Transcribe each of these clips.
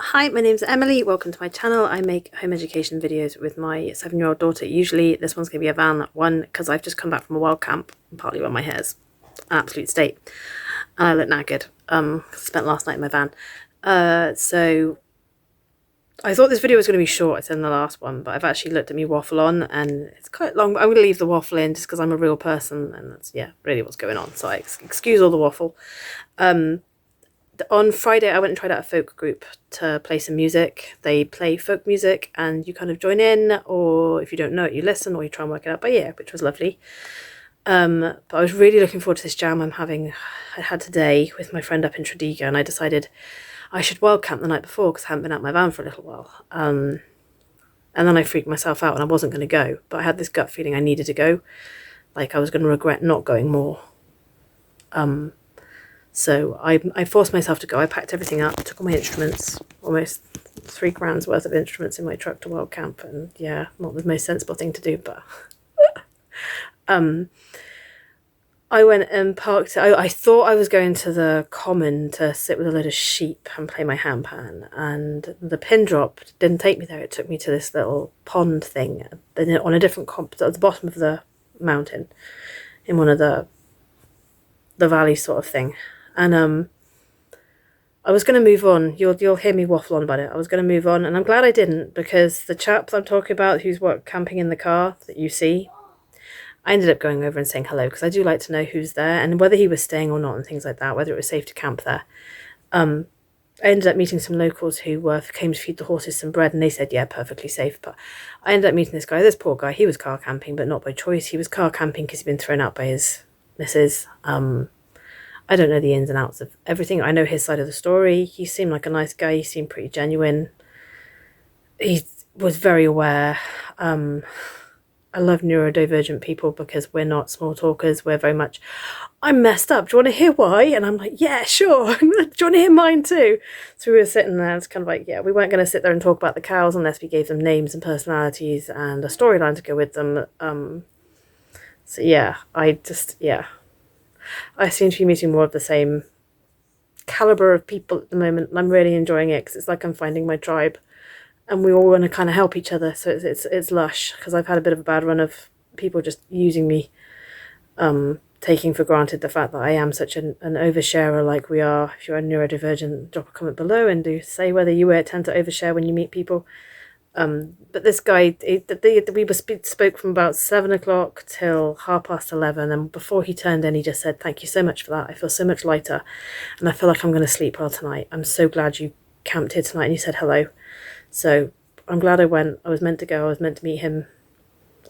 Hi, my name's Emily. Welcome to my channel. I make home education videos with my 7-year-old daughter. Usually this one's going to be a van one because I've just come back from a wild camp, and partly when my hair's an absolute state and I look knackered. I spent last night in my van. So I thought this video was going to be short. It's in the last one, but I've actually looked at me waffle on and it's quite long, but I'm going to leave the waffle in just because I'm a real person and that's, yeah, really what's going on. So I excuse all the waffle. On Friday, I went and tried out a folk group to play some music. They play folk music and you kind of join in, or if you don't know it, you listen, or you try and work it out by ear, which was lovely. But I was really looking forward to this jam I had today with my friend up in Tredegar, and I decided I should wild camp the night before because I hadn't been out my van for a little while. And then I freaked myself out and I wasn't going to go, but I had this gut feeling I needed to go. Like I was going to regret not going more. So I forced myself to go. I packed everything up, took all my instruments, almost 3 grand's worth of instruments in my truck to wild camp. And yeah, not the most sensible thing to do, but I went and parked. I thought I was going to the common to sit with a load of sheep and play my handpan, and the pin drop didn't take me there. It took me to this little pond thing on a different at the bottom of the mountain in one of the valley sort of thing. And I was going to move on. You'll hear me waffle on about it. I was going to move on, and I'm glad I didn't, because the chap I'm talking about who's camping in the car that you see, I ended up going over and saying hello because I do like to know who's there and whether he was staying or not and things like that, whether it was safe to camp there. I ended up meeting some locals who came to feed the horses some bread, and they said, yeah, perfectly safe. But I ended up meeting this poor guy. He was car camping, but not by choice. He was car camping because he'd been thrown out by his missus. I don't know the ins and outs of everything. I know his side of the story. He seemed like a nice guy. He seemed pretty genuine. He was very aware. I love neurodivergent people because we're not small talkers. We're very much, I'm messed up. Do you want to hear why? And I'm like, yeah, sure. Do you want to hear mine too? So we were sitting there. It's kind of like, yeah, we weren't going to sit there and talk about the cows unless we gave them names and personalities and a storyline to go with them. So yeah, I seem to be meeting more of the same caliber of people at the moment. I'm really enjoying it because it's like I'm finding my tribe, and we all want to kind of help each other. So it's lush, because I've had a bit of a bad run of people just using me, taking for granted the fact that I am such an oversharer like we are. If you're a neurodivergent, drop a comment below and do say whether you tend to overshare when you meet people. But this guy, we spoke from about 7 o'clock till 11:30, and before he turned in, he just said, thank you so much for that. I feel so much lighter, and I feel like I'm going to sleep well tonight. I'm so glad you camped here tonight, and you said hello. So I'm glad I went. I was meant to go. I was meant to meet him.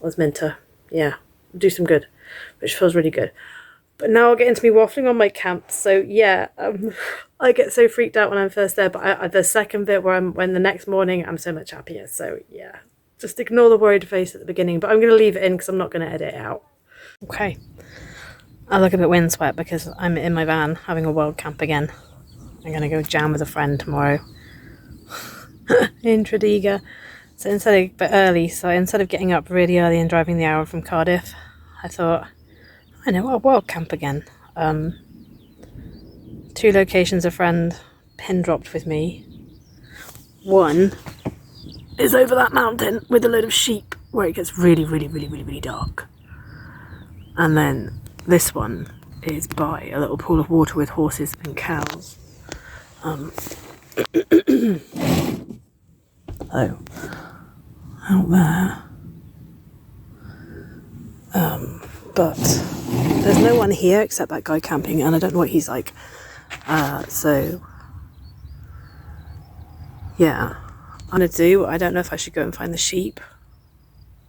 I was meant to, yeah, do some good, which feels really good. But now I'll get into me waffling on my camp. So yeah, I get so freaked out when I'm first there. But the second bit when the next morning, I'm so much happier. So yeah, just ignore the worried face at the beginning. But I'm going to leave it in because I'm not going to edit it out. Okay. I look a bit windswept because I'm in my van having a wild camp again. I'm going to go jam with a friend tomorrow in Tredegar. So instead of getting up really early and driving the hour from Cardiff, I thought, I know, I'll wild camp again. 2 locations a friend pin dropped with me. One is over that mountain with a load of sheep where it gets really, really, really, really, really dark. And then this one is by a little pool of water with horses and cows. Oh, out there. But there's no one here except that guy camping, and I don't know what he's like. So yeah, I'm gonna do, I don't know if I should go and find the sheep,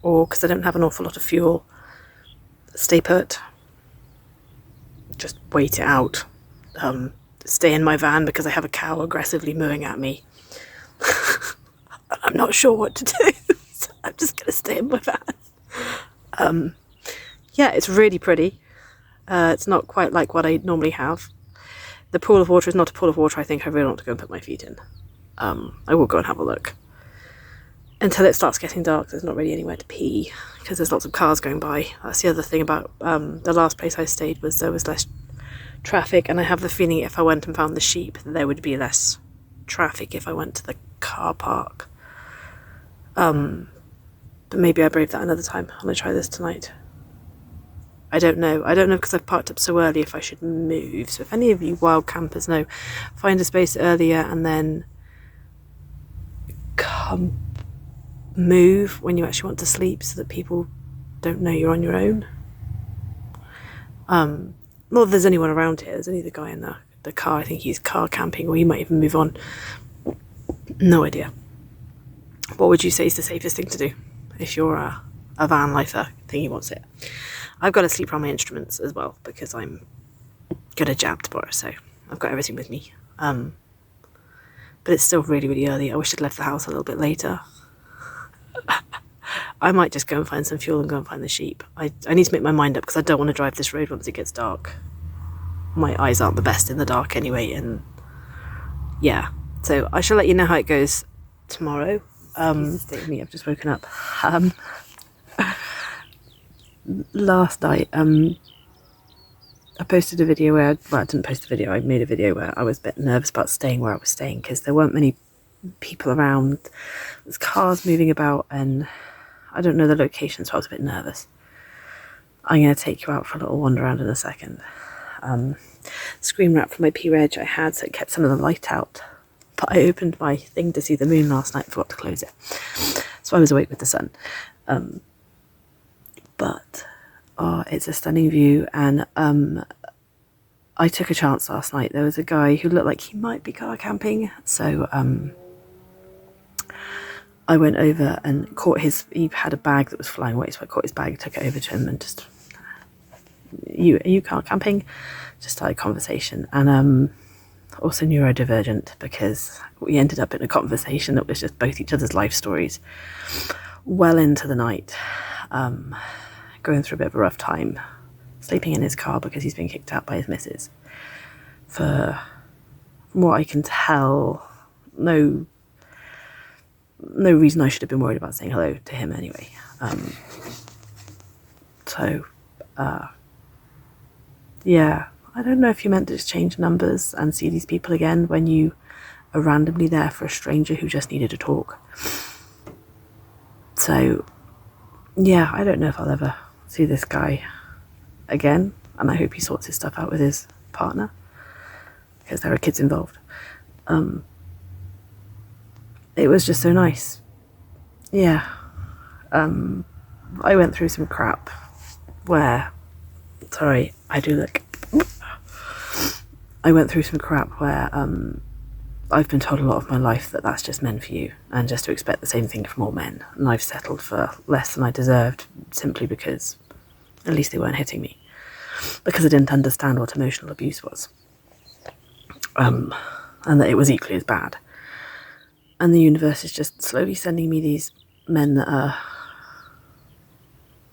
or because I don't have an awful lot of fuel, stay put, just wait it out, stay in my van because I have a cow aggressively mooing at me. I'm not sure what to do, so I'm just gonna stay in my van. Yeah, it's really pretty. It's not quite like what I normally have. The pool of water is not a pool of water I think I really want to go and put my feet in. I will go and have a look. Until it starts getting dark, there's not really anywhere to pee because there's lots of cars going by. That's the other thing about the last place I stayed, was there was less traffic, and I have the feeling if I went and found the sheep, there would be less traffic if I went to the car park. But maybe I brave that another time. I'm going to try this tonight. I don't know because I've parked up so early if I should move. So if any of you wild campers know, find a space earlier and then come move when you actually want to sleep so that people don't know you're on your own. Not that there's anyone around here. There's only the guy in the car. I think he's car camping, or he might even move on. No idea. What would you say is the safest thing to do if you're a van lifer thinking wants it? I've got to sleep around my instruments as well because I'm gonna jab tomorrow, so I've got everything with me. But it's still really, really early. I wish I'd left the house a little bit later. I might just go and find some fuel and go and find the sheep. I need to make my mind up because I don't want to drive this road once it gets dark. My eyes aren't the best in the dark anyway, and yeah. So I shall let you know how it goes tomorrow. Stay with me, I've just woken up. Last night, I posted a video where, well, I didn't post a video, I made a video where I was a bit nervous about staying where I was staying because there weren't many people around. There's cars moving about and I don't know the location, so I was a bit nervous. I'm going to take you out for a little wander around in a second. Screen wrap for my P-Reg I had, so it kept some of the light out. But I opened my thing to see the moon last night and forgot to close it. So I was awake with the sun. But it's a stunning view, and I took a chance last night. There was a guy who looked like he might be car camping, so I went over and caught he had a bag that was flying away, so I caught his bag, took it over to him and just, are you car camping? Just started a conversation, and also neurodivergent because we ended up in a conversation that was just both each other's life stories well into the night. Going through a bit of a rough time, sleeping in his car because he's been kicked out by his missus for, from what I can tell, no reason I should have been worried about saying hello to him anyway. Yeah, I don't know if you meant to just change numbers and see these people again when you are randomly there for a stranger who just needed to talk. So yeah, I don't know if I'll ever see this guy again, and I hope he sorts his stuff out with his partner because there are kids involved. It was just so nice. Yeah. I went through some crap where, sorry, I do look. I went through some crap where I've been told a lot of my life that that's just men for you, and just to expect the same thing from all men. And I've settled for less than I deserved simply because at least they weren't hitting me. Because I didn't understand what emotional abuse was. And that it was equally as bad. And the universe is just slowly sending me these men that are,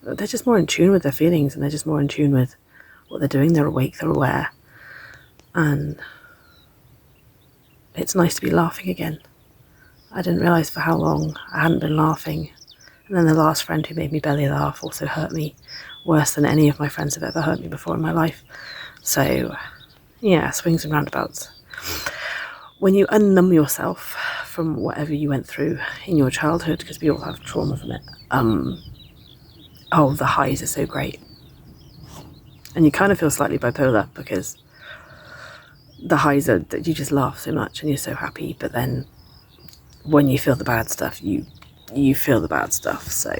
they're just more in tune with their feelings, and they're just more in tune with what they're doing. They're awake, they're aware. And it's nice to be laughing again. I didn't realise for how long I hadn't been laughing. And then the last friend who made me belly laugh also hurt me worse than any of my friends have ever hurt me before in my life. So, yeah, swings and roundabouts. When you unnumb yourself from whatever you went through in your childhood, because we all have trauma from it, oh, the highs are so great. And you kind of feel slightly bipolar because the highs are that you just laugh so much and you're so happy, but then when you feel the bad stuff, you feel the bad stuff. So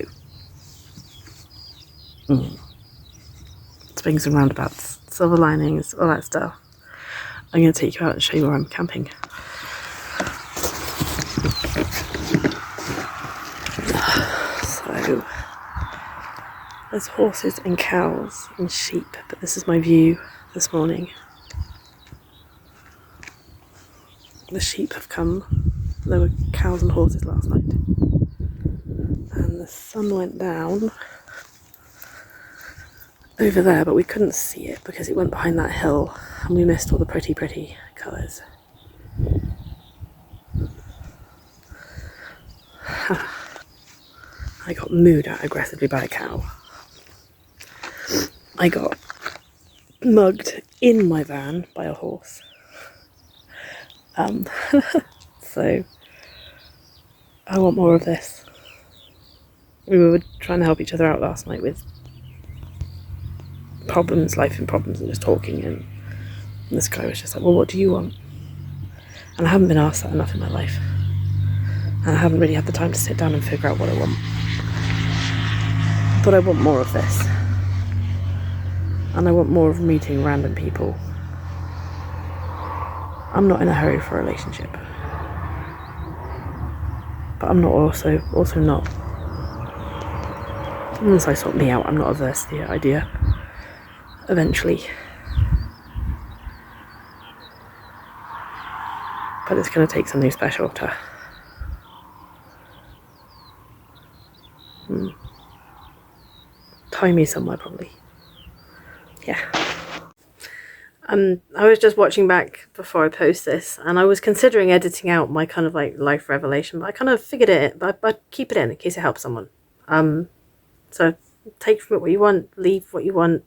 swings and roundabouts, silver linings, all that stuff. I'm going to take you out and show you where I'm camping. So there's horses and cows and sheep, but this is my view this morning. The sheep have come. There were cows and horses last night. And the sun went down over there, but we couldn't see it because it went behind that hill and we missed all the pretty colours. I got mooed at aggressively by a cow. I got mugged in my van by a horse. So I want more of this. We were trying to help each other out last night with problems, life and problems, and just talking, and this guy was just like, well, what do you want? And I haven't been asked that enough in my life. And I haven't really had the time to sit down and figure out what I want. But I want more of this. And I want more of meeting random people. I'm not in a hurry for a relationship. But I'm not also not. Once I sort me out, I'm not averse to the idea. Eventually. But it's going to take something special to... tie me somewhere, probably. Yeah. I was just watching back before I post this, and I was considering editing out my kind of like life revelation, but I kind of figured it, but I'd keep it in case it helps someone. So take from it what you want, leave what you want.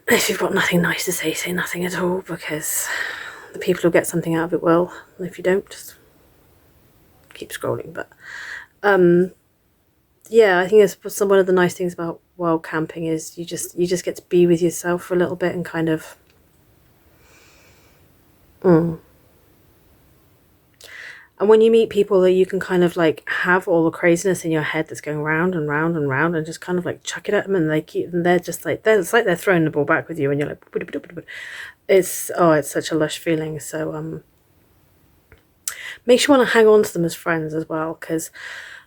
If you've got nothing nice to say nothing at all, because the people who get something out of it will. And if you don't, just keep scrolling. But yeah, I think it's one of the nice things about wild camping is you just get to be with yourself for a little bit and kind of and when you meet people that you can kind of like have all the craziness in your head that's going round and round and round and just kind of like chuck it at them, and they're just like it's like they're throwing the ball back with you, and you're like it's such a lush feeling. So makes you want to hang on to them as friends as well, because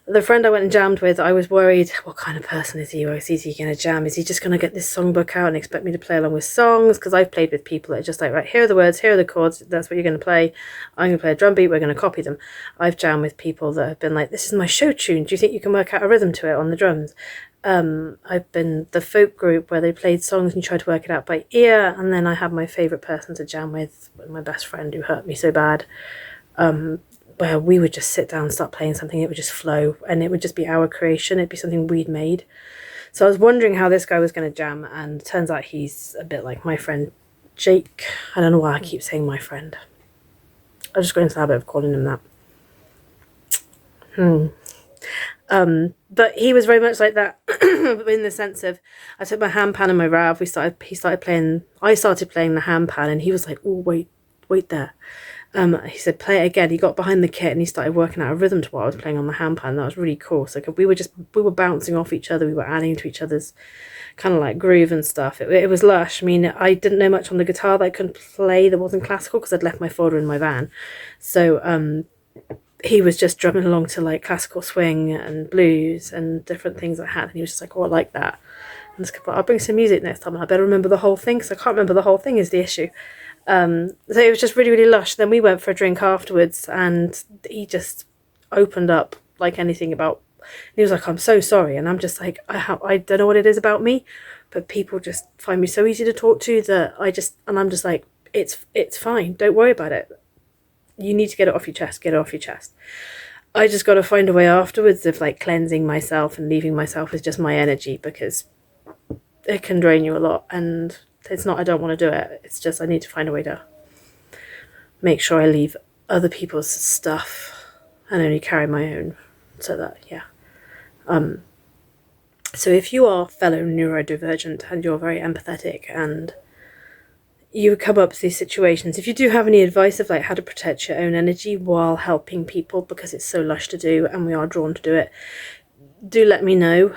the friend I went and jammed with, I was worried, what kind of person is he? Or is he going to jam? Is he just going to get this songbook out and expect me to play along with songs? Because I've played with people that are just like, right, here are the words, here are the chords, that's what you're going to play. I'm going to play a drum beat, we're going to copy them. I've jammed with people that have been like, this is my show tune, do you think you can work out a rhythm to it on the drums? I've been the folk group where they played songs and you tried to work it out by ear, and then I had my favourite person to jam with, my best friend who hurt me so bad. Where we would just sit down and start playing something, it would just flow, and it would just be our creation, it'd be something we'd made. So I was wondering how this guy was going to jam, and it turns out he's a bit like my friend Jake. I don't know why I keep saying my friend. I just got into the habit of calling him that. But he was very much like that in the sense of, I took my handpan and my rav, I started playing the handpan, and he was like, oh, wait there. He said, play it again. He got behind the kit and he started working out a rhythm to what I was playing on the handpan. That was really cool. So we were bouncing off each other. We were adding to each other's kind of like groove and stuff. It was lush. I mean, I didn't know much on the guitar that I couldn't play that wasn't classical because I'd left my folder in my van. So he was just drumming along to like classical swing and blues and different things I had. And he was just like, oh, I like that. And I'll bring some music next time. And I better remember the whole thing because I can't remember the whole thing is the issue. So it was just really, really lush. Then we went for a drink afterwards, and he just opened up like anything about. He was like, "I'm so sorry," and I'm just like, I don't know what it is about me, but people just find me so easy to talk to that I'm just like, it's fine. Don't worry about it. You need to get it off your chest. Get it off your chest. I just got to find a way afterwards of like cleansing myself and leaving myself with just my energy, because it can drain you a lot. And it's not I don't want to do it, it's just I need to find a way to make sure I leave other people's stuff and only carry my own, so that, yeah. So if you are fellow neurodivergent and you're very empathetic and you come up with these situations, if you do have any advice of like how to protect your own energy while helping people, because it's so lush to do and we are drawn to do it, do let me know.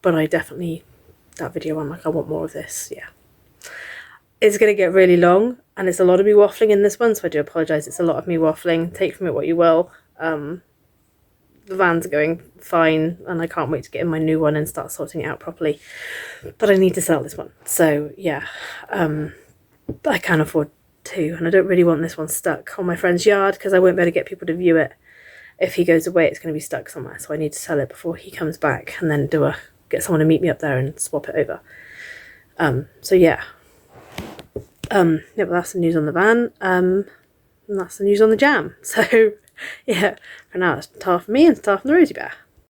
But I definitely, that video, I'm like, I want more of this. Yeah, it's going to get really long, and it's a lot of me waffling in this one, so I do apologise. It's a lot of me waffling. Take from it what you will. The van's going fine, and I can't wait to get in my new one and start sorting it out properly. But I need to sell this one, so yeah, I can't afford to, and I don't really want this one stuck on my friend's yard because I won't be able to get people to view it. If he goes away, it's going to be stuck somewhere, so I need to sell it before he comes back, and then get someone to meet me up there and swap it over. So yeah. Yeah, but that's the news on the van. And that's the news on the jam. So yeah, for now it's time for me and time for the Rosie Bear.